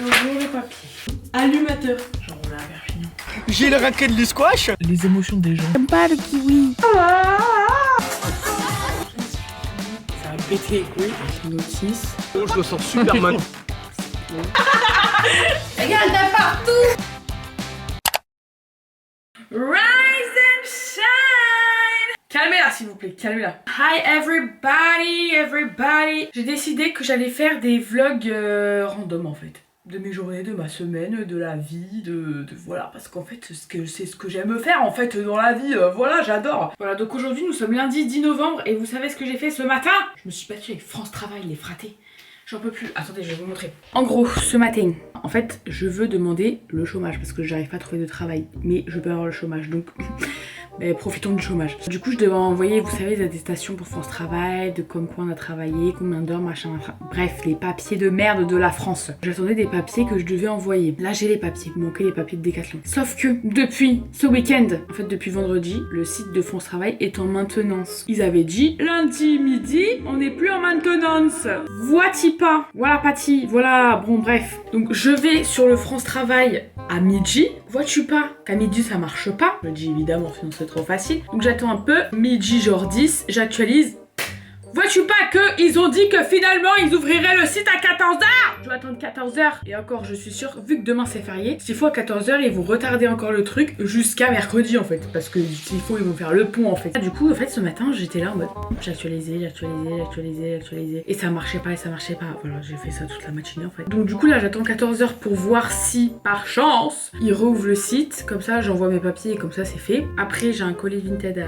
Toujours le papier. Allumateur. J'enroule un Perpignan. J'ai le raquette du squash. Les émotions des gens. J'aime pas le kiwi. Ça a pété les couilles. Notice. Oh, je le sens Superman. Regarde, t'as partout. Rise and shine. Calmez-la s'il vous plaît, calmez-la. Hi everybody. J'ai décidé que j'allais faire des vlogs random en fait. De mes journées, de ma semaine, de la vie, de voilà, parce qu'en fait c'est ce que j'aime faire en fait dans la vie, voilà, j'adore. Voilà, donc aujourd'hui nous sommes lundi 10 novembre et vous savez ce que j'ai fait ce matin? Je me suis battue avec France Travail, les fratés. J'en peux plus. Attendez, je vais vous montrer. En gros, ce matin, en fait, je veux demander le chômage parce que j'arrive pas à trouver de travail. Mais je peux avoir le chômage, donc mais profitons du chômage. Du coup, je devais envoyer, vous savez, des attestations pour France Travail, de comme quoi on a travaillé, combien d'heures, machin, machin. Bref, les papiers de merde de la France. J'attendais des papiers que je devais envoyer. Là, j'ai les papiers. Il me manquait les papiers de Décathlon. Sauf que, depuis ce week-end, en fait, depuis vendredi, le site de France Travail est en maintenance. Ils avaient dit, lundi midi, on n'est plus en maintenance. Vois-tu pas? Voilà, Patty. Voilà, bon, bref. Donc, je vais sur le France Travail à midi. Vois-tu pas qu'à midi, ça marche pas? Je dis évidemment, sinon c'est trop facile. Donc, j'attends un peu. Midi, genre 10, j'actualise. Vois-tu pas qu'ils ont dit que finalement ils ouvriraient le site à 14h? Je vais attendre 14h. Et encore, je suis sûre, vu que demain c'est férié, s'il faut à 14h, ils vont retarder encore le truc jusqu'à mercredi en fait. Parce que s'il faut, ils vont faire le pont en fait. Du coup, en fait, ce matin, j'étais là en mode j'actualisais. Et ça marchait pas. Voilà, j'ai fait ça toute la matinée en fait. Donc du coup, là, j'attends 14h pour voir si, par chance, ils rouvrent le site. Comme ça, j'envoie mes papiers et comme ça, c'est fait. Après, j'ai un colis Vinted à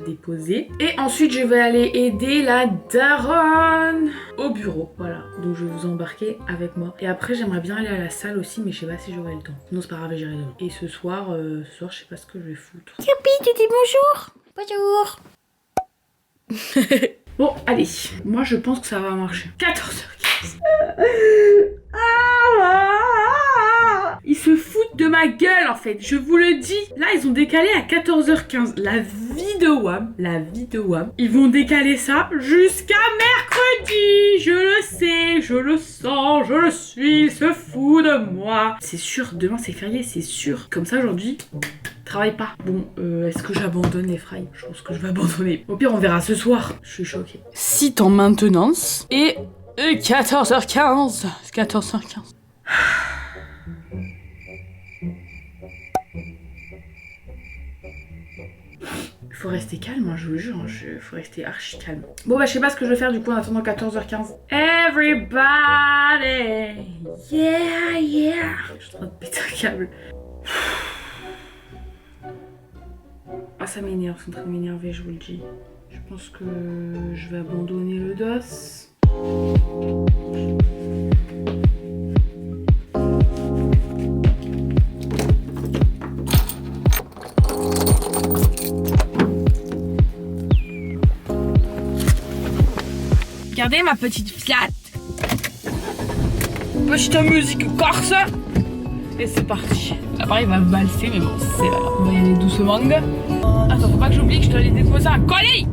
déposer. Et ensuite, je vais aller aider la daronne au bureau. Voilà, donc je vais vous embarquer avec moi. Et après, j'aimerais bien aller à la salle aussi, mais je sais pas si j'aurai le temps. Non, c'est pas grave, j'irai demain. Et ce soir, je sais pas ce que je vais foutre. Youpi, tu dis bonjour. Bonjour. Bon, allez. Moi, je pense que ça va marcher. 14h15. Ils se foutent de ma gueule en fait, je vous le dis. Là, ils ont décalé à 14h15. La vie de WAM. Ils vont décaler ça jusqu'à mercredi. Je le sais, je le sens, je le suis. Ils se foutent de moi. C'est sûr, demain c'est férié, c'est sûr. Comme ça, aujourd'hui, travaille pas. Bon, est-ce que j'abandonne les frailles? Je pense que je vais abandonner. Au pire, on verra ce soir. Je suis choquée. Site en maintenance. Et 14h15. 14h15. Faut rester calme, hein, je vous jure, faut rester archi calme. Bon bah je sais pas ce que je vais faire du coup en attendant 14h15. Everybody, yeah. Je suis en train de péter un câble. Ah ça m'énerve, c'est en train de m'énerver, je vous le dis. Je pense que je vais abandonner le DOS. Regardez ma petite Fiat. Petite musique corse. Et c'est parti. L'appareil va valser, mais bon, c'est là. On va y aller doucement. Attends, faut pas que j'oublie que je dois aller déposer un colis.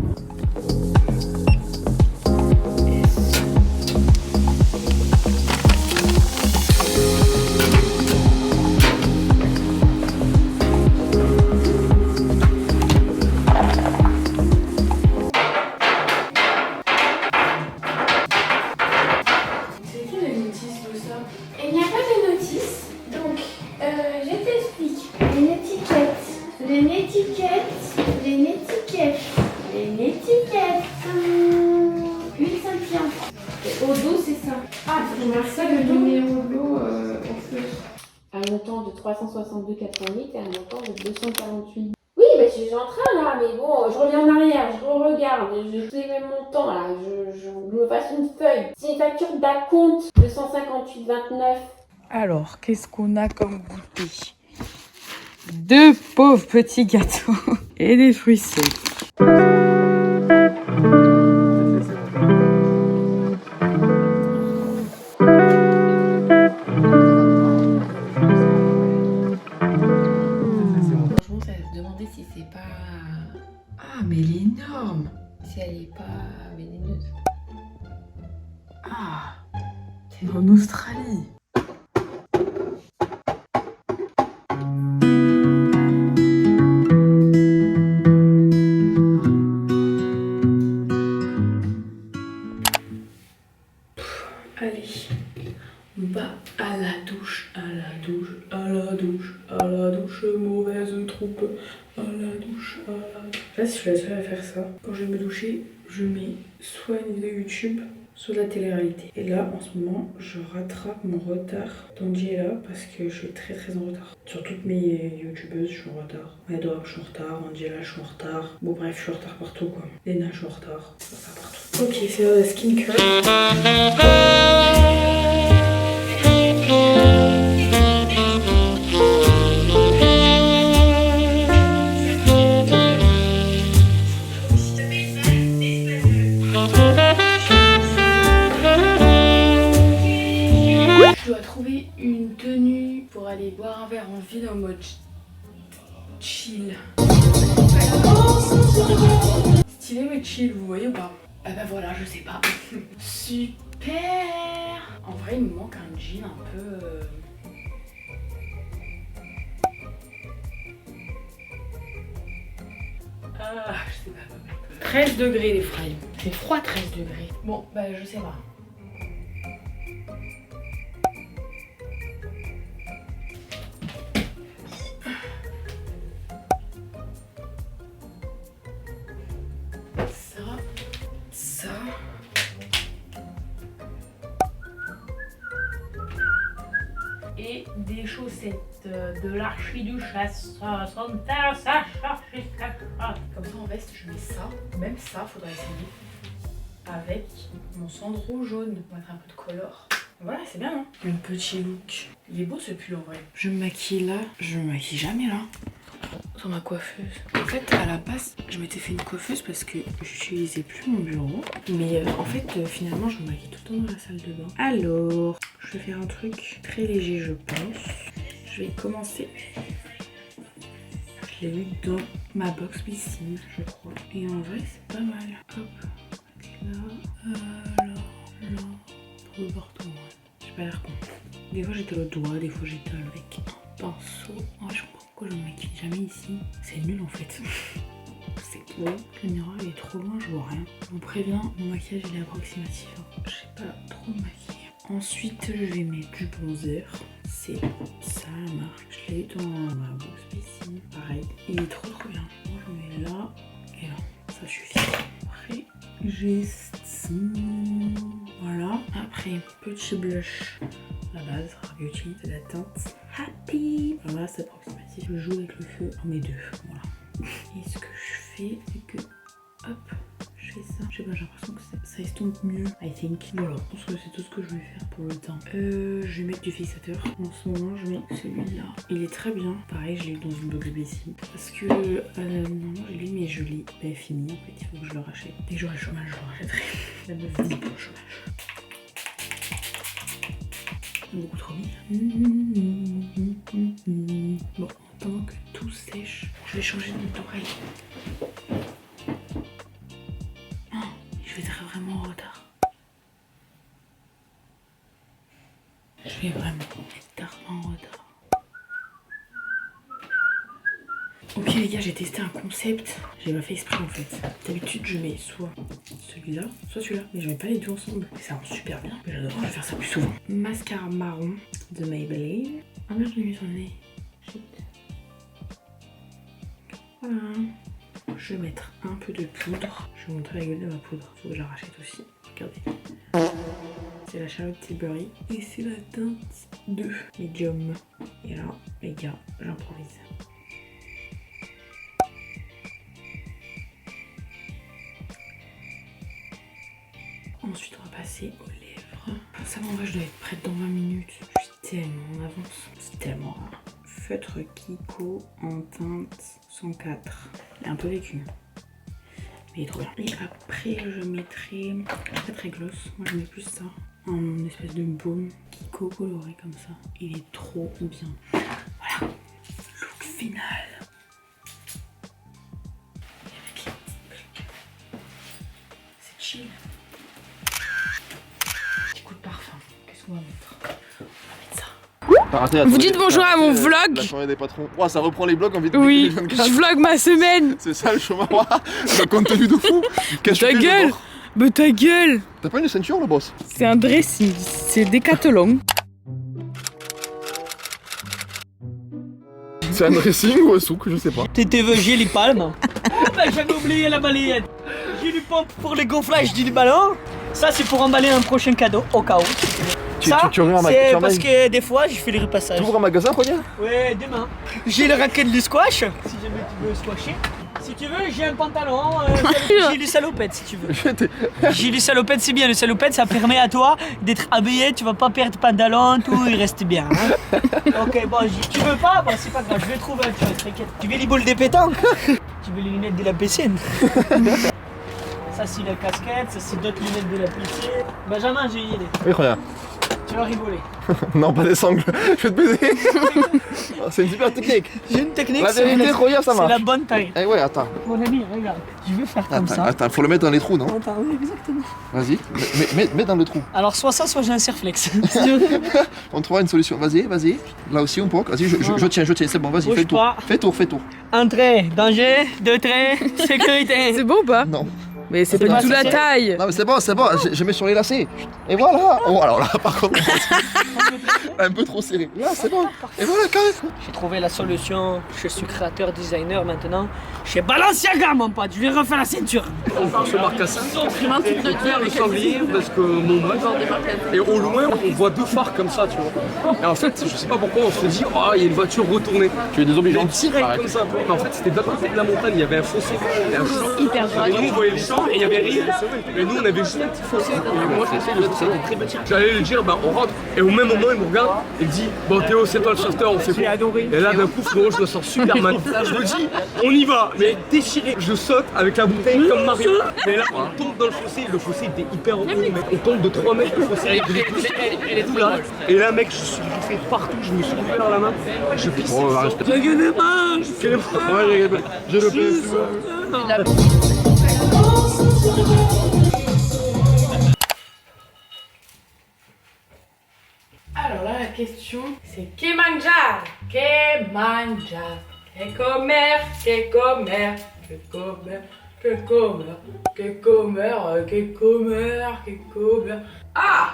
Il n'y a pas de notice, donc je t'explique. Les netiquettes. Une Saint-Pierre. Et au dos, c'est ça. Ah, il faut mettre ça le numéro d'eau au feu. Un montant de 362,88 et un montant de 248. Oui, mais je suis en train là, mais bon, je reviens en arrière, je regarde, je fais les mêmes montants là, je me fasse une feuille. C'est une facture d'acompte de 158,29. Alors, qu'est-ce qu'on a comme goûter? Deux pauvres petits gâteaux et des fruits secs. Franchement, ça va se demander si c'est pas... Ah, mais elle est énorme! Si elle est pas vénéneuse. Ah, t'es en Australie. Va à la douche, à la douche, à la douche, à la douche, mauvaise troupe, à la douche, à la douche. Là, si je suis la seule à faire ça, quand je vais me doucher, je mets soit une vidéo YouTube, soit de la télé-réalité. Et là, en ce moment, je rattrape mon retard d'Angela parce que je suis très en retard. Sur toutes mes youtubeuses, je suis en retard. Edouard, je suis en retard. Angela, je suis en retard. Bon, bref, je suis en retard partout, quoi. Lena, je suis en retard. Enfin, partout. Ok, c'est l'heure de skincare. Une tenue pour aller boire un verre en ville en mode chill. Stylé mais chill, vous voyez ou pas? Ah bah voilà, je sais pas. Super. En vrai, il me manque un jean un peu... Ah, je sais pas. 13 degrés les frailles. C'est froid 13 degrés. Bon, bah je sais pas. Ça. Et des chaussettes de l'archiduchesse Santa Sacha. Comme ça en veste je mets ça. Même ça faudrait essayer. Avec mon cendreau jaune pour mettre un peu de color. Voilà, c'est bien, hein. Un petit look. Il est beau ce pull en vrai. Je me maquille là. Je me maquille jamais là. Sur ma coiffeuse. En fait, à la base, je m'étais fait une coiffeuse parce que j'utilisais plus mon bureau. Mais en fait, finalement, je me maquille tout le temps dans la salle de bain. Alors, je vais faire un truc très léger, je pense. Je vais commencer. Je l'ai vu dans ma box piscine, je crois. Et en vrai, c'est pas mal. Hop, là, là, trop partout. J'ai pas l'air con. Des fois, j'étais le doigt, des fois, j'étais avec un pinceau. Ouais, je comprends pourquoi je me maquille jamais ici. C'est nul en fait. C'est beau. Le miroir il est trop loin, je vois rien. Je vous préviens, mon maquillage il est approximatif. Je sais pas trop me maquiller. Ensuite, je vais mettre du bronzer. C'est ça la marque. Je l'ai eu dans ma box piscine. Pareil. Il est trop bien. Moi, je mets là et là. Ça suffit. Après, j'ai ça. Voilà. Après, petit blush. La base, Rare Beauty, c'est la teinte Happy. Voilà, c'est approximatif. Je joue avec le feu en mes deux. Voilà. Et ce que je fais, c'est que hop, je fais ça. Je sais pas, j'ai l'impression que ça estompe mieux. I think. Voilà, je pense que c'est tout ce que je vais faire pour le teint. Je vais mettre du fixateur. En ce moment, je mets celui-là. Il est très bien. Pareil, je l'ai eu dans une box ici. Parce que normalement, je l'ai, mais je l'ai fini. En fait, il faut que je le rachète. Dès que j'aurai le chômage, je le rachèterai. La meuf dit pour le chômage. Beaucoup trop bien. Bon, pendant que tout sèche, je vais changer de boucle d'oreille. Oh, je vais être vraiment en retard. Je vais vraiment être tardement en retard. Ok les gars, j'ai testé un concept. J'ai pas fait exprès en fait. D'habitude je mets soit celui-là, soit celui-là. Mais je mets pas les deux ensemble. Et ça rend super bien. J'adore, je vais faire ça plus souvent. Mascara marron de Maybelline. Ah merde, je l'ai mis sur le nez. Shit. Voilà. Je vais mettre un peu de poudre. Je vais vous montrer la gueule de ma poudre. Faut que je la rachète aussi. Regardez. C'est la Charlotte Tilbury. Et c'est la teinte de Medium. Et là, les gars, j'improvise. Ensuite, on va passer aux lèvres. Ça, en vrai, je dois être prête dans 20 minutes. Je suis tellement en avance. C'est tellement rare. Feutre Kiko en teinte 104. Il est un peu vécu. Mais il est trop bien. Et après, je mettrai pas très gloss. Moi, je mets plus ça. Un espèce de baume Kiko coloré comme ça. Il est trop bien. Voilà. Look final. C'est chill. On va mettre ça. Vous dites bonjour à mon vlog. La soirée des patrons. Wow, ça reprend les vlogs en vidéo. Oui, je vlog ma semaine. C'est ça le chemin. Le contenu de fou. Ta gueule. Bah ta gueule. T'as pas une ceinture le boss? C'est un dressing, c'est Décathlon. C'est un dressing ou un souk, je sais pas. J'ai les palmes. Oh ben j'avais oublié la balayette. J'ai du pompe pour les gonflages du ballon. Ça c'est pour emballer un prochain cadeau au cas où. Tu ouvres un c'est magasin. parce que des fois je fais les repassages. Tu ouvres un magasin, Ronia? Ouais, demain. J'ai le racket du squash, si jamais tu veux squasher. Si tu veux, j'ai un pantalon, j'ai les salopettes si tu veux. J'ai les salopettes, c'est bien, les salopettes ça permet à toi d'être habillé, tu vas pas perdre pantalon, tout, il reste bien. Hein. Ok, bon, tu veux pas, bon, c'est pas grave, je vais trouver un truc, t'inquiète. Tu veux les boules des pétanques? Tu veux les lunettes de la piscine? Ça c'est la casquette, ça c'est d'autres lunettes de la piscine. Benjamin, j'ai une idée. Oui, Ronia. Tu vas rigoler. Non, pas des sangles, je vais te baiser. C'est une super technique. J'ai une technique, La vérité, Roya, ça c'est marche. la bonne taille. Eh ouais, attends. Mon ami, regarde, je vais faire comme ça. Attends, faut le mettre dans les trous, non? Attends, oui, exactement. Vas-y, mets dans le trou. Alors soit ça, soit j'ai un serflex. On trouvera une solution. Vas-y. Là aussi, on peut. Vas-y, je tiens. C'est bon, vas-y, Bouge fais le tour. pas. Fais tour. Entrée, danger, 2 traits, sécurité. C'est bon ou pas? Non. Mais c'est pas du tout la taille. Non, mais c'est bon. Je mets sur les lacets. Et voilà. Oh, alors là, par contre, un peu trop serré. Là, c'est bon. Et voilà, quand même. J'ai trouvé la solution, je suis créateur designer maintenant. Chez Balenciaga, mon pote, je vais refaire la ceinture. Ce marcassin, le sanglier, parce que mon bref, et au loin on voit 2 phares comme ça, tu vois. Et en fait, je sais pas pourquoi on se dit, oh, il y a une voiture retournée. Tu es désobligeant. Direct comme ça, mais en fait, c'était de l'autre côté de la montagne, il y avait un fossé, et un champ. Hyper droit. Et nous, on voyait les champs et il y avait rien. Et nous, on avait juste un petit fossé. Et moi, j'essaie de fossé, très petit. J'allais lui dire, bah, on rentre. Et au même moment, il me regarde et me dit, bon, Théo, c'est toi le sauveteur, on fait quoi? Et là, d'un coup, frérot, je me sens super mal. Je me dis, on y va, mais déchiré. Je saute avec la bouteille comme Mario. Mais là, on tombe dans le fossé était hyper haut, mec. On tombe de 3 mètres, le fossé. Elle est tout là. Et là, mec, je fais partout, je me suis ouvert la main. Je pisse. Oh, je gagne pas. Je le fais. Alors là, la question, c'est que mangiare? Que mangiare? Que comer? Que comer? Que comer? Que comer? Que comer? Que comer? Que comer? Ah!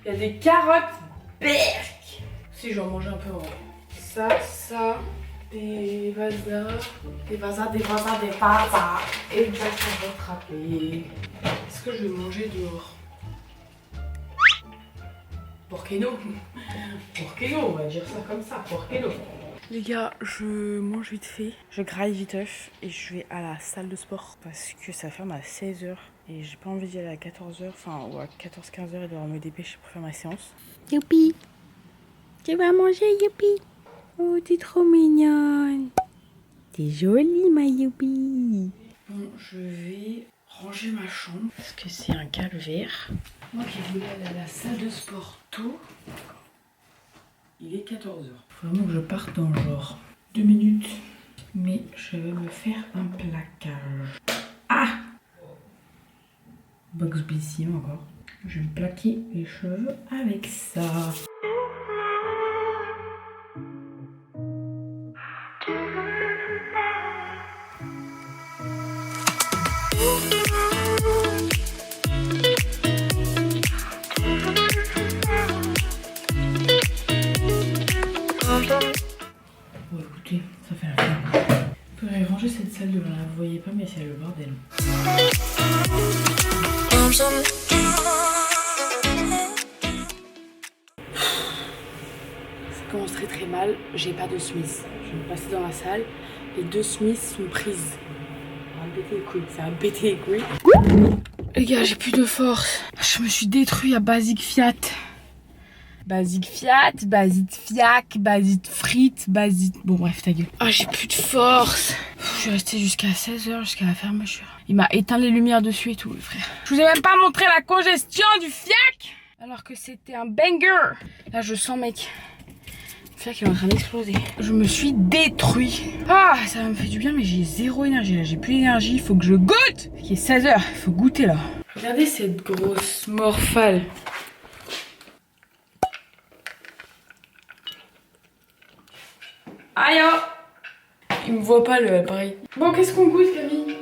Il y a des carottes berk. Si j'en mange un peu, ouais. Ça, des vasas. Et je vais s'en rattraper. Est-ce que je vais manger dehors? Porqueno, on va dire ça comme ça, porqueno. Les gars, je mange vite fait, je graille viteuf et je vais à la salle de sport parce que ça ferme à 16h et j'ai pas envie d'y aller à 14h, enfin ou à 14-15h et devoir me dépêcher pour faire ma séance. Youpi, tu vas manger Youpi. Oh, t'es trop mignonne. T'es jolie ma Youpi. Bon, je vais ranger ma chambre parce que c'est un calvaire. Moi qui voulais aller à la salle de sport tôt, il est 14h. Faut vraiment que je parte dans genre 2 minutes. Mais je vais me faire un plaquage. Ah! Box Blissier encore. Je vais me plaquer les cheveux avec ça. Bon écoutez, ça fait la fin. Je pourrais ranger cette salle devant là, vous voyez pas mais c'est le bordel. Ça commence très mal, j'ai pas de Smith. Je vais me passer dans la salle, les 2 Smiths sont prises. Ça va me péter les couilles, ça va me péter les couilles. Les gars, j'ai plus de force. Je me suis détruit à Basic Fiat. Basique Fiat, basique Fiac, basique frites, basique... Bon bref, ta gueule. Ah, j'ai plus de force. Je suis restée jusqu'à 16h, jusqu'à la fermeture. Il m'a éteint les lumières dessus et tout, le frère. Je vous ai même pas montré la congestion du Fiac, alors que c'était un banger. Là, je sens, mec, le Fiac, il est en train d'exploser. Je me suis détruit. Ah, ça me fait du bien, mais j'ai zéro énergie, là. J'ai plus d'énergie, il faut que je goûte. Il est 16h, il faut goûter, là. Regardez cette grosse morphale. Aïe oh. Il me voit pas le appareil. Bon, qu'est-ce qu'on goûte, Camille?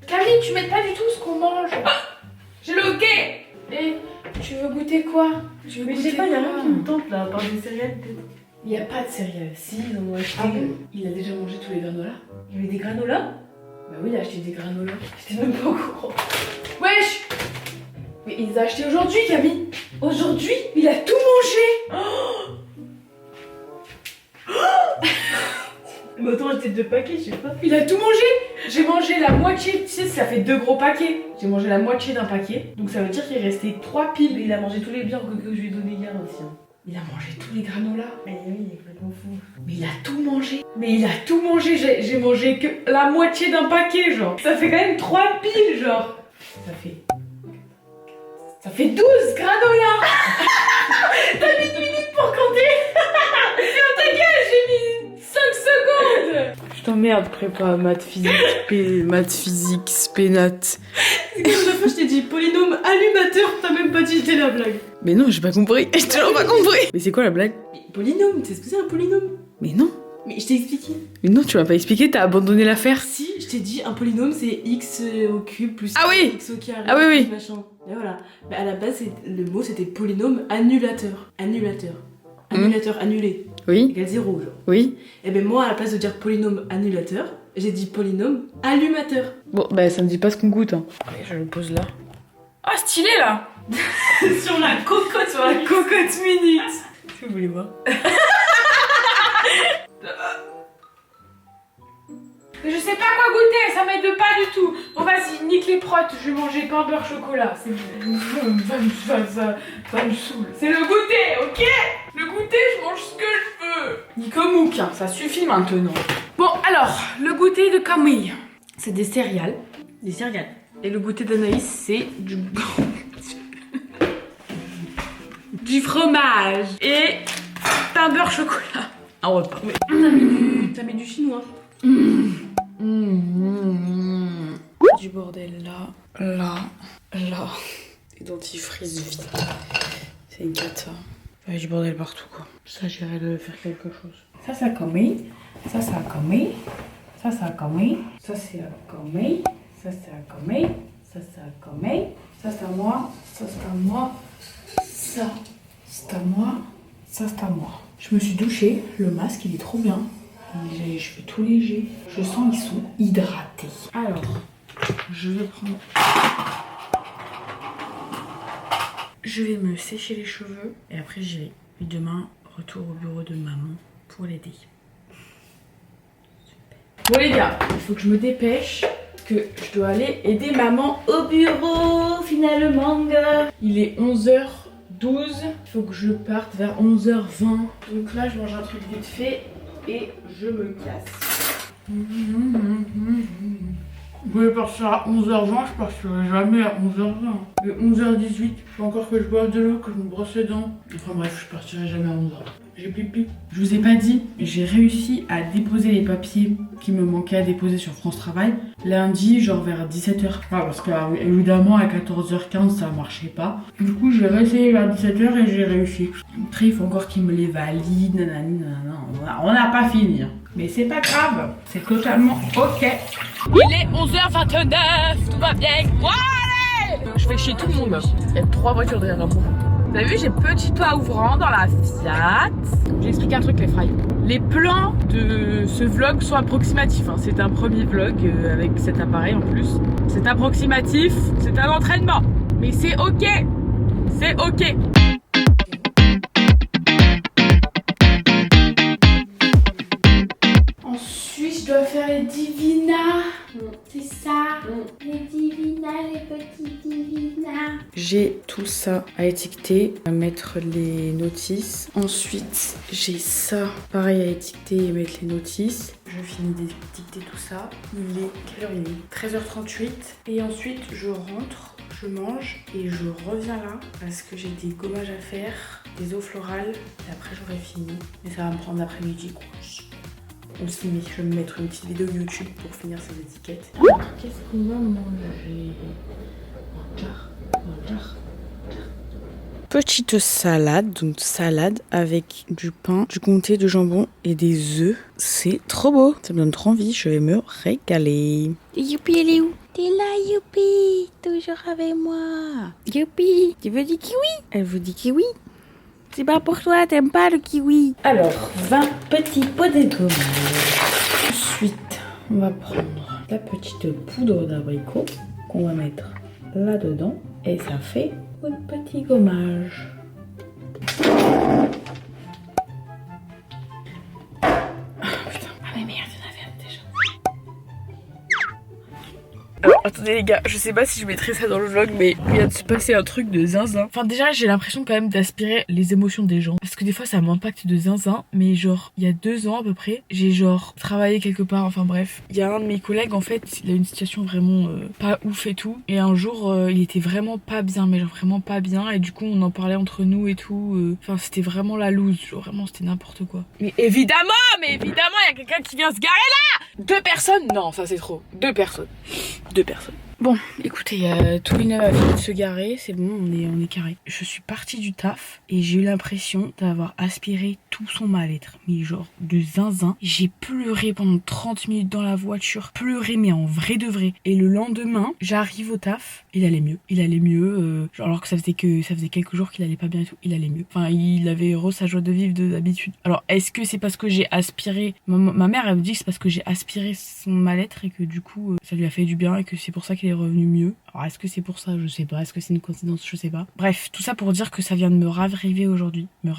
Camille, tu m'aides pas du tout ce qu'on mange. Ah, j'ai le hockey. Et tu veux goûter quoi? Mais je sais pas, y'a rien qui me tente là, à part des céréales peut-être. Il n'y a pas de céréales. Si, ils en ont acheté. Il a déjà mangé tous les granolas. Il y avait des granolas? Bah oui, il a acheté des granolas. J'étais même pas au courant. Wesh! Mais il les a achetés aujourd'hui, Camille. Aujourd'hui, il a tout mangé. Oh, Mais attends, j'étais 2 paquets, je sais pas. il a tout mangé. J'ai mangé la moitié. Tu sais, ça fait 2 gros paquets. J'ai mangé la moitié d'un paquet. Donc ça veut dire qu'il restait 3 piles. Mais il a mangé tous les biens que je lui ai donné hier aussi. Hein. Il a mangé tous les granolas. Mais oui, il est complètement fou. Mais il a tout mangé. Mais il a tout mangé. J'ai mangé que la moitié d'un paquet, genre. Ça fait quand même 3 piles, genre. Ça fait 12 granolas. T'as mis 1 minute pour compter. Sur ta gueule, j'ai mis 5 secondes. Je t'emmerde, prépa, maths physique, spénat. C'est comme la fois je t'ai dit polynôme allumateur, t'as même pas dit la blague. Mais non, j'ai pas compris. J'ai toujours pas compris. Mais c'est quoi la blague? Mais polynôme, tu sais ce que c'est un polynôme? Mais non. Mais je t'ai expliqué. Mais non, tu m'as pas expliqué, t'as abandonné l'affaire. Si, je t'ai dit un polynôme c'est x au cube plus Ah oui. x au carré. Ah oui, oui. Plus machin. Et voilà. Bah à la base, le mot c'était polynôme annulateur. Annulateur. Annulateur annulé. Oui, Égale 0, genre. oui. Et ben moi, à la place de dire polynôme annulateur, j'ai dit polynôme allumateur. Bon, bah ça me dit pas ce qu'on goûte. Hein. Allez, je le pose là. Ah, stylé là. Sur la cocotte, Sur la cocotte minute. Si vous voulez voir. Mais je sais pas quoi goûter, ça m'aide pas du tout. Bon vas-y, nique les protes, je vais manger pain beurre chocolat. C'est ça me saoule. C'est le goûter, ok? Le goûter, je mange ce que je veux. Nico Mouk, hein, ça suffit maintenant. Bon alors, le goûter de Camille, c'est des céréales. Des céréales. Et le goûter d'Anaïs, c'est du... du fromage. Et pain beurre chocolat. Un repas. T'as mis du chinois. Du bordel là, des dentifrices vides. C'est une cata. Il y a du bordel partout quoi. Ça j'irais de faire quelque chose. Ça a commis. Ça a commis. Ça a commis. Ça c'est à commis. Ça c'est à commis. Ça c'est à commis. Ça c'est à moi. Ça c'est à moi. Ça c'est à moi. Ça c'est à moi. Je me suis douchée. Le masque il est trop bien. Les cheveux tout légers. Je sens qu'ils sont hydratés. Alors, je vais prendre... Je vais me sécher les cheveux et après j'y vais. Et demain, retour au bureau de maman pour l'aider. Bon les gars, il faut que je me dépêche. Que je dois aller aider maman au bureau finalement. Il est 11h12. Il faut que je parte vers 11h20. Donc là, je mange un truc vite fait. Et je me casse. Je voulais partir à 11h20, je partirai jamais à 11h20. Et 11h18, il faut encore que je boive de l'eau, que je me brosse les dents. Enfin bref, je partirai jamais à 11h. J'ai pipi. Je vous ai pas dit, j'ai réussi à déposer les papiers qui me manquaient à déposer sur France Travail lundi, genre vers 17h. Ouais, parce que évidemment à 14h15 ça marchait pas. Du coup, j'ai réessayé vers 17h et j'ai réussi. Après, il faut encore qu'ils me les valident. Nanani, nanana. On n'a pas fini. Mais c'est pas grave, c'est totalement ok. Il est 11h29, tout va bien. Ouais, je fais chier tout le monde. Il y a 3 voitures derrière moi. Vous avez vu, j'ai petit toit ouvrant dans la Fiat. J'ai expliqué un truc, les frailles. Les plans de ce vlog sont approximatifs. Hein. C'est un premier vlog avec cet appareil en plus. C'est approximatif, c'est un entraînement. Mais c'est ok. C'est ok. Ensuite, je dois faire les divinas. C'est ça. Les divinas, les petits divinas. J'ai tout ça à étiqueter, à mettre les notices. Ensuite, j'ai ça, pareil à étiqueter et mettre les notices. Je finis d'étiqueter tout ça. Il est, quelle heure il est 13h38. Et ensuite, je rentre, je mange et je reviens là parce que j'ai des gommages à faire, des eaux florales. Et après, j'aurai fini. Mais ça va me prendre l'après-midi quoi. Aussi, mais je vais me mettre une petite vidéo YouTube pour finir ces étiquettes. Alors, qu'est-ce qu'on va manger? Petite salade, donc salade avec du pain, du comté de jambon et des œufs. C'est trop beau, ça me donne trop envie, je vais me régaler. Et Youpi, elle est où? T'es là, Youpi, toujours avec moi. Youpi, tu veux du kiwi? Elle vous dit kiwi? C'est pas pour toi, t'aimes pas le kiwi. Alors, 20 petits pots de gommage. Ensuite, on va prendre la petite poudre d'abricot qu'on va mettre là-dedans. Et ça fait un petit gommage. Alors attendez les gars, je sais pas si je mettrai ça dans le vlog, mais il vient de se passer un truc de zinzin. Enfin déjà j'ai l'impression quand même d'aspirer les émotions des gens, parce que des fois ça m'impacte de zinzin. Mais genre il y a 2 ans à peu près, j'ai genre travaillé quelque part, enfin bref. Il y a un de mes collègues en fait, il a une situation vraiment pas ouf et tout. Et un jour il était vraiment pas bien, mais genre vraiment pas bien. Et du coup on en parlait entre nous et tout. Enfin c'était vraiment la loose, genre vraiment c'était n'importe quoi. Mais évidemment il y a quelqu'un qui vient se garer là. 2 personnes? Non ça c'est trop, 2 personnes. 2 personnes. Bon, écoutez, tout le monde a fini de se garer, c'est bon, on est carré. Je suis partie du taf et j'ai eu l'impression d'avoir aspiré tout son mal-être. Mais genre, de zinzin. J'ai pleuré pendant 30 minutes dans la voiture. Pleuré, mais en vrai de vrai. Et le lendemain, j'arrive au taf, il allait mieux. Il allait mieux, genre, alors que ça faisait quelques jours qu'il allait pas bien et tout, il allait mieux. Enfin, il avait sa joie de vivre d'habitude. Alors, est-ce que c'est parce que j'ai aspiré... Ma mère, elle me dit que c'est parce que j'ai aspiré son mal-être et que du coup, ça lui a fait du bien et que c'est pour ça qu'il est revenu mieux. Alors est-ce que c'est pour ça? Je sais pas. Est-ce que c'est une coïncidence? Je sais pas. Bref, tout ça pour dire que ça vient de me arriver aujourd'hui. Me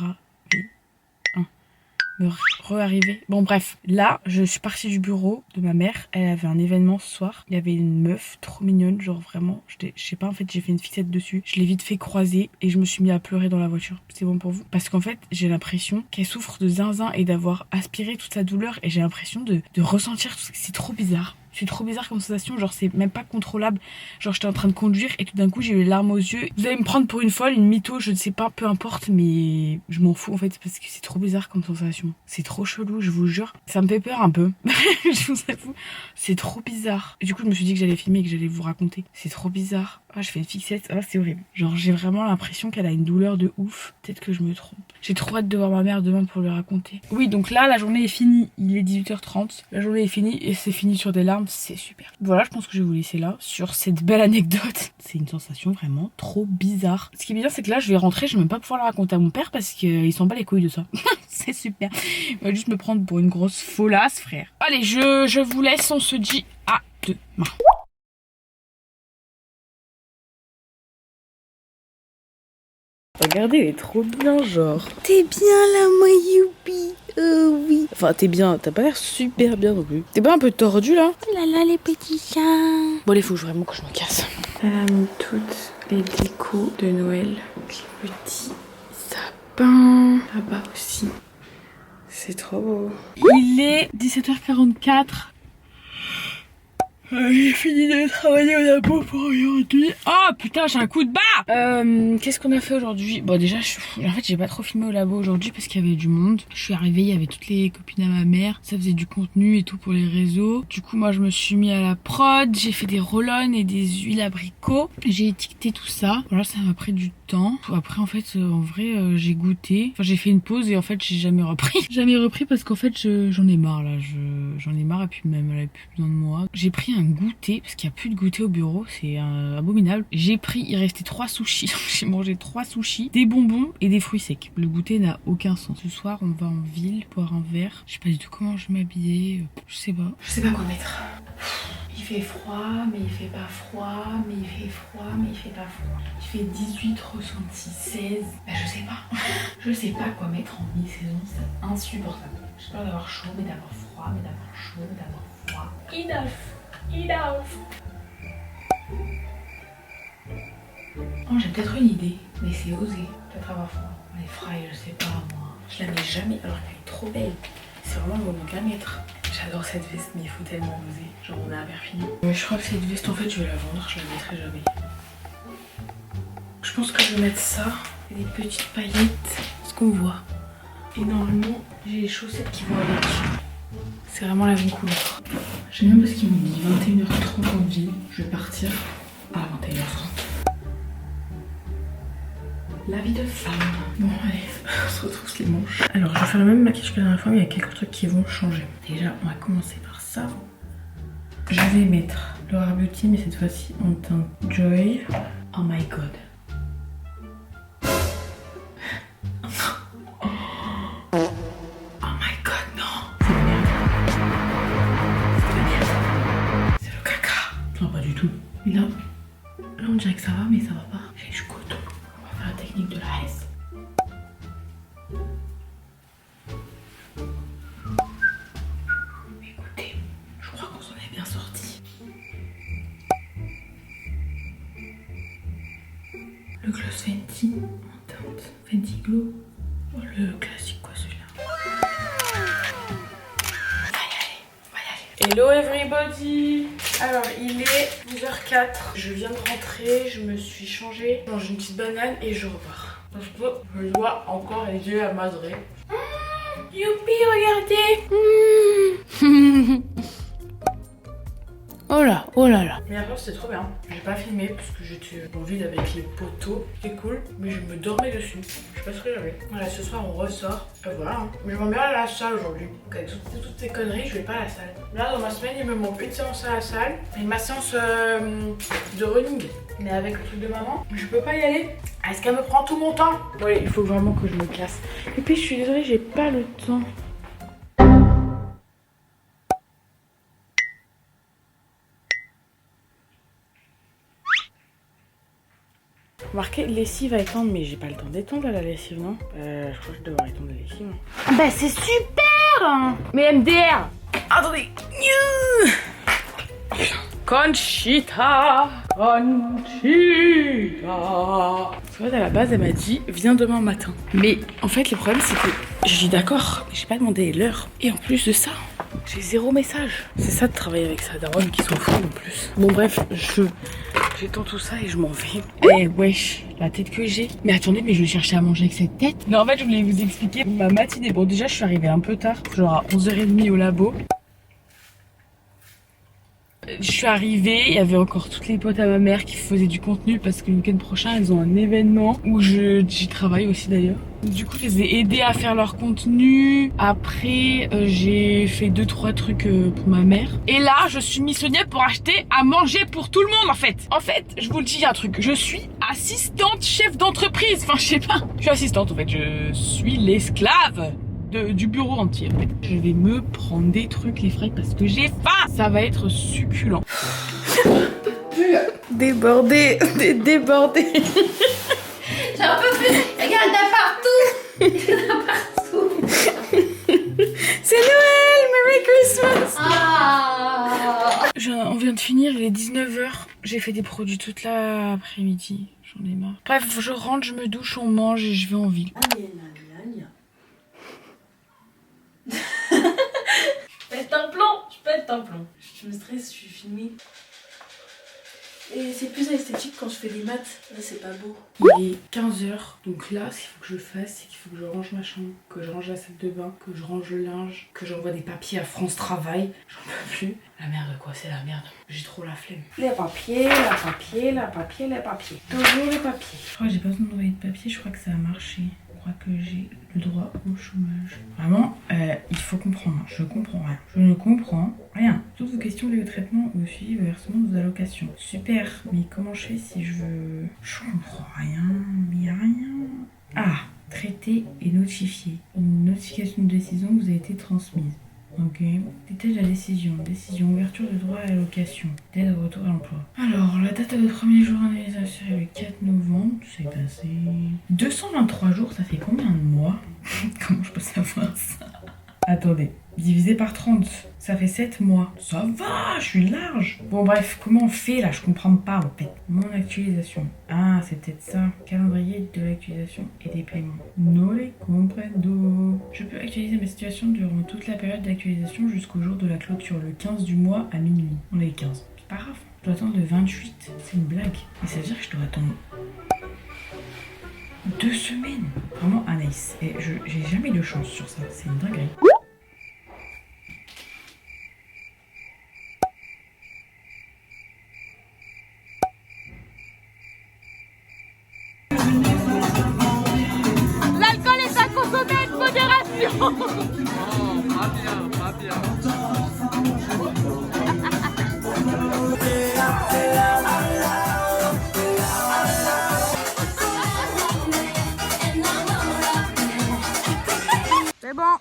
re-arriver. Bon bref, là je suis partie du bureau de ma mère, elle avait un événement ce soir, il y avait une meuf trop mignonne, genre vraiment, je sais pas en fait, j'ai fait une fixette dessus, je l'ai vite fait croiser et je me suis mis à pleurer dans la voiture. C'est bon pour vous? Parce qu'en fait j'ai l'impression qu'elle souffre de zinzin et d'avoir aspiré toute sa douleur et j'ai l'impression de ressentir tout ça. C'est trop bizarre. C'est trop bizarre comme sensation, genre c'est même pas contrôlable. Genre j'étais en train de conduire et tout d'un coup j'ai eu les larmes aux yeux. Vous allez me prendre pour une folle, une mytho, je ne sais pas, peu importe, mais je m'en fous en fait parce que c'est trop bizarre comme sensation. C'est trop chelou, je vous jure. Ça me fait peur un peu. Je vous avoue. C'est trop bizarre. Et du coup je me suis dit que j'allais filmer et que j'allais vous raconter. C'est trop bizarre. Ah, je fais une fixette, ah, c'est horrible. Genre j'ai vraiment l'impression qu'elle a une douleur de ouf. Peut-être que je me trompe. J'ai trop hâte de voir ma mère demain pour lui raconter. Oui, donc là la journée est finie. Il est 18h30. La journée est finie et c'est fini sur des larmes. C'est super. Voilà, je pense que je vais vous laisser là sur cette belle anecdote. C'est une sensation vraiment trop bizarre. Ce qui est bien, c'est que là je vais rentrer, je vais même pas pouvoir la raconter à mon père parce qu'il s'en bat les couilles de ça. C'est super. Il va juste me prendre pour une grosse folasse, frère. Allez, je vous laisse, on se dit à demain. Regardez, elle est trop bien, genre. T'es bien là, moi, youpi. Oui. Enfin, t'es bien, t'as pas l'air super bien non plus. T'es pas un peu tordu là? Oh là là, les petits chiens. Bon, il faut vraiment que je me casse. Elle a mis toutes les décos de Noël. Les petits sapins. Là-bas aussi. C'est trop beau. Il est 17h44. J'ai fini de travailler au labo pour aujourd'hui. Oh putain, j'ai un coup de barre. Qu'est-ce qu'on a fait aujourd'hui? Bon déjà, en fait j'ai pas trop filmé au labo aujourd'hui parce qu'il y avait du monde. Je suis arrivée, il y avait toutes les copines à ma mère. Ça faisait du contenu et tout pour les réseaux. Du coup moi je me suis mis à la prod. J'ai fait des roll-on et des huiles abricots. J'ai étiqueté tout ça. Voilà, ça m'a pris du temps. Après en fait en vrai j'ai goûté. Enfin j'ai fait une pause et en fait j'ai jamais repris. Jamais repris parce qu'en fait j'en ai marre là. J'en ai marre et puis même elle avait plus besoin de moi. J'ai pris un goûter parce qu'il n'y a plus de goûter au bureau, c'est abominable. J'ai pris, il restait 3 sushis, j'ai mangé 3 sushis, des bonbons et des fruits secs. Le goûter n'a aucun sens. Ce soir on va en ville boire un verre. Je sais pas du tout comment je vais m'habiller, je sais pas quoi mettre. Il fait froid, mais il fait pas froid, mais il fait froid, mais il fait pas froid. Il fait 18 ressenti, 16. Bah je sais pas. Je sais pas quoi mettre en mi-saison, c'est insupportable. J'ai peur d'avoir chaud, mais d'avoir froid, mais d'avoir chaud, mais d'avoir froid. Oh, j'ai peut-être une idée, mais c'est osé. Peut-être avoir froid. Les frailles, je sais pas moi. Je la mets jamais alors qu'elle est trop belle. C'est vraiment le moment de la mettre. J'adore cette veste, mais il faut tellement oser. Genre on a fini. Mais je crois que cette veste en fait je vais la vendre, je la mettrai jamais. Je pense que je vais mettre ça. Et des petites paillettes. Ce qu'on voit. Et normalement j'ai les chaussettes qui vont avec. C'est vraiment la bonne couleur. J'aime bien parce qu'ils m'ont dit 21h30 en ville. Je vais partir à 21h30. La vie de femme. Bon allez, on se retrouve les manches. Alors je vais faire le même maquillage que la dernière fois mais il y a quelques trucs qui vont changer. Déjà on va commencer par ça. Je vais mettre Laura Beauty mais cette fois-ci en teint Joy. Oh my god. Mais là on dirait que ça va, mais ça va pas. J'ai du coton. On va faire la technique de la S. Écoutez, je crois qu'on s'en est bien sorti. Le gloss Fenty en teinte Fenty Glow. Oh, le classique quoi celui-là. On va y aller. Hello everybody. Alors il est 12h04. Je viens de rentrer, je me suis changée. Je mange une petite banane et je repars. Parce que je dois encore les yeux à madrer. Youpi, regardez. Oh là, oh là là. Mais après c'était trop bien. J'ai pas filmé parce que j'étais en vide avec les poteaux. C'était cool, mais je me dormais dessus. Je sais pas ce que j'avais. Voilà, ce soir on ressort. Et voilà. Hein. Mais je m'en vais à la salle aujourd'hui. Avec toutes ces conneries, je vais pas à la salle. Là dans ma semaine, il me manque une séance à la salle et ma séance de running. Mais avec le truc de maman, je peux pas y aller. Est-ce qu'elle me prend tout mon temps? Ouais, il faut vraiment que je me casse. Et puis je suis désolée, j'ai pas le temps. Marqué lessive à étendre, mais j'ai pas le temps d'étendre la lessive, non? Je crois que je devrais étendre la lessive. Ah bah c'est super. Mais MDR. Attendez. Conchita. Parce qu'en fait, à la base, elle m'a dit viens demain matin. Mais en fait, le problème, c'est que je dis d'accord, j'ai pas demandé l'heure. Et en plus de ça, j'ai 0 message. C'est ça de travailler avec sa daronne qui s'en fout en plus. Bon, bref, j'étends tout ça et je m'en vais. Eh wesh, la tête que j'ai. Mais attendez, mais je cherchais à manger avec cette tête. Non, en fait, je voulais vous expliquer ma matinée. Bon, déjà, je suis arrivée un peu tard, genre à 11h30 au labo. Je suis arrivée, il y avait encore toutes les potes à ma mère qui faisaient du contenu parce que le week-end prochain elles ont un événement où j'y travaille aussi d'ailleurs. Du coup je les ai aidés à faire leur contenu. Après j'ai fait 2-3 trucs pour ma mère. Et là je suis missionnée pour acheter à manger pour tout le monde en fait. En fait je vous le dis un truc, je suis assistante chef d'entreprise. Enfin je sais pas, je suis assistante en fait, je suis l'esclave du bureau entier. En fait. Je vais me prendre des trucs les frais parce que j'ai faim. Ça va être succulent. Débordé, débordé. J'en peux plus. Regarde, il y en a partout. C'est Noël, Merry Christmas. Ah. On vient de finir, il est 19h. J'ai fait des produits toute l'après-midi. J'en ai marre. Bref, je rentre, je me douche, on mange et je vais en ville. Je pète un plomb. Je me stresse, je suis filmée. Et c'est plus esthétique quand je fais des maths. Là, c'est pas beau. Il est 15h. Donc là, ce qu'il faut que je fasse, c'est qu'il faut que je range ma chambre, que je range la salle de bain, que je range le linge, que j'envoie des papiers à France Travail. J'en peux plus. La merde, quoi, c'est la merde. J'ai trop la flemme. Les papiers. Toujours les papiers. Je crois que j'ai pas besoin d'envoyer de papier. Je crois que ça a marché. Je crois que j'ai le droit au chômage. Vraiment, il faut comprendre. Je comprends rien. Je ne comprends rien. Toutes vos questions liées au traitement, au suivi, au versement de vos allocations. Super, mais comment je fais si je veux... Je comprends rien, mais rien. Ah, traiter et notifier. Une notification de décision vous a été transmise. Ok. Détail de la décision. Décision, ouverture de droit à l'allocation. D'aide au retour à l'emploi. Alors, la date de votre premier jour d'indemnisation est le 4 novembre. C'est passé. 223 jours, ça fait combien de mois? Comment je peux savoir ça? Attendez. Divisé par 30, ça fait 7 mois. Ça va, je suis large. Bon bref, comment on fait là? Je comprends pas en fait. Mon actualisation. Ah, c'est peut-être ça. Calendrier de l'actualisation et des paiements. No les comprendo. Je peux actualiser ma situation durant toute la période d'actualisation jusqu'au jour de la clôture, le 15 du mois à minuit. On est le 15. C'est pas grave. Je dois attendre le 28. C'est une blague. Mais ça veut dire que je dois attendre 2 semaines. Vraiment Anaïs. Et j'ai jamais de chance sur ça. C'est une dinguerie. L'alcool est à consommer avec modération. Oh, pas bien. C'est bon.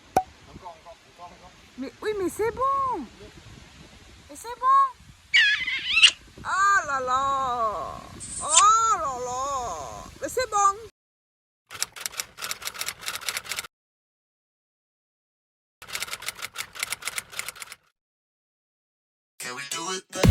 Mais oui, mais c'est bon. Et c'est bon. Ah là là là. Oh là là. Mais c'est bon. Can we do it?